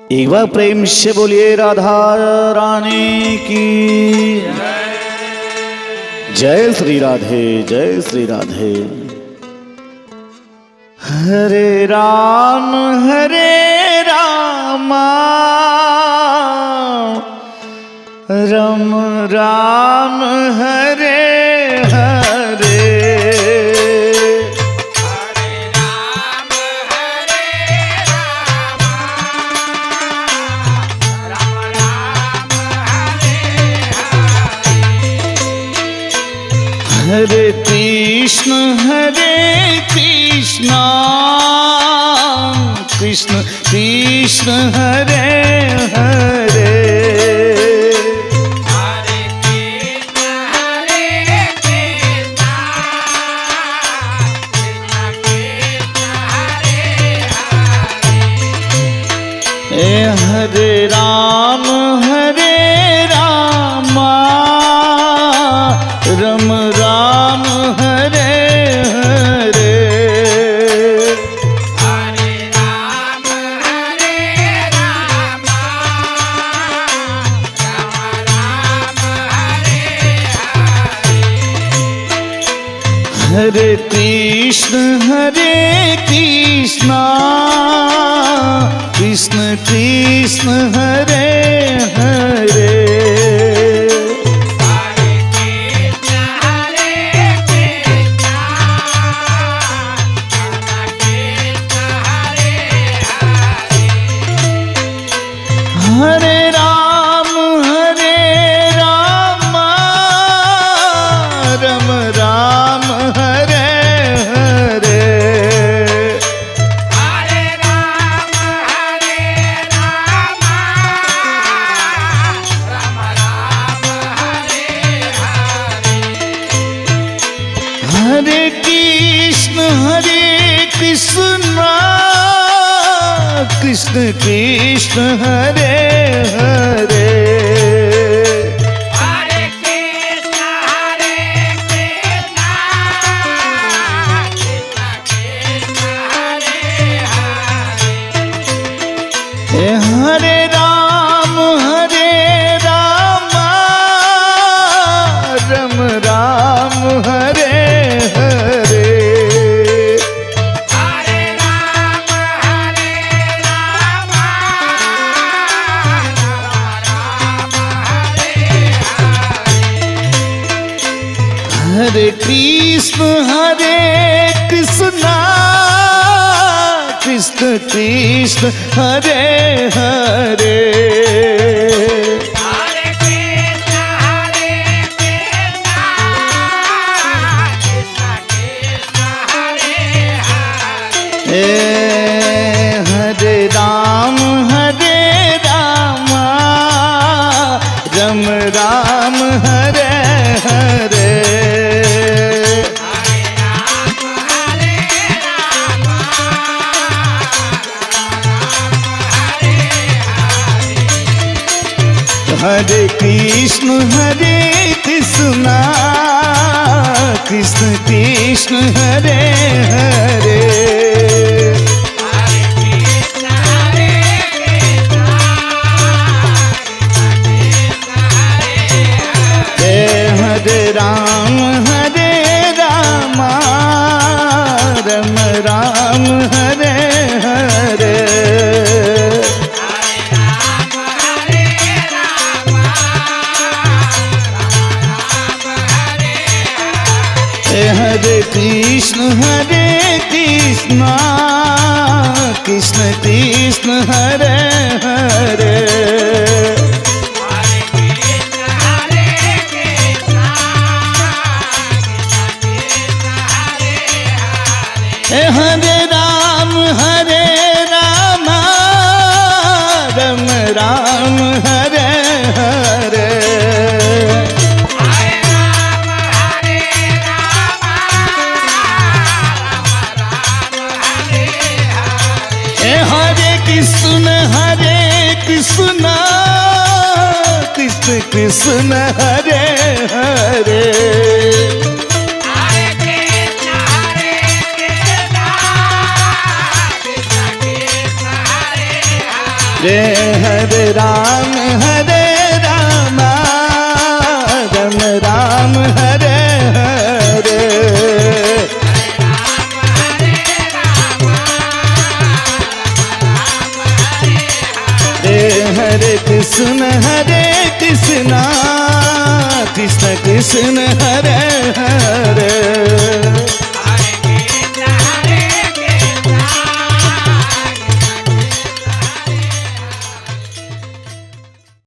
एक बार प्रेम से बोलिए राधा रानी की जय श्री राधे, जय श्री राधे। हरे राम राम राम हरे हरे। हरे कृष्ण कृष्ण कृष्ण हरे हरे। हरे राम राम राम हरे हरे। हरे राम राम राम हरे हरे। हरे कृष्ण कृष्ण कृष्ण हरे हरे। हरे राम राम राम हरे हरे। हरे राम राम राम हरे हरे। हरे कृष्ण कृष्ण कृष्ण हरे हरे। हरे कृष्ण कृष्ण कृष्ण हरे हरे। हरे राम राम राम हरे हरे। हरे राम राम राम हरे हरे। हरे कृष्ण कृष्ण कृष्ण हरे हरे। हरे कृष्ण कृष्ण कृष्ण हरे हरे। हरे राम राम राम हरे हरे। हरे राम हरे हरे। हरे कृष्ण कृष्ण कृष्ण हरे हरे। हरे कृष्ण कृष्ण हरे हरे। हरे राम राम राम हरे हरे। हरे राम राम हरे हरे। हरे कृष्ण कृष्ण कृष्ण हरे हरे। हरे कृष्ण कृष्ण कृष्ण हरे हरे। हरे राम राम राम हरे हरे। हरे राम राम हरे हरे। हरे कृष्ण कृष्ण कृष्ण हरे हरे। हरे कृष्ण कृष्ण कृष्ण हरे हरे। रे हरे राम राम राम हरे हरे रे हरे कृष्ण कृष्ण कृष्ण हरे हरे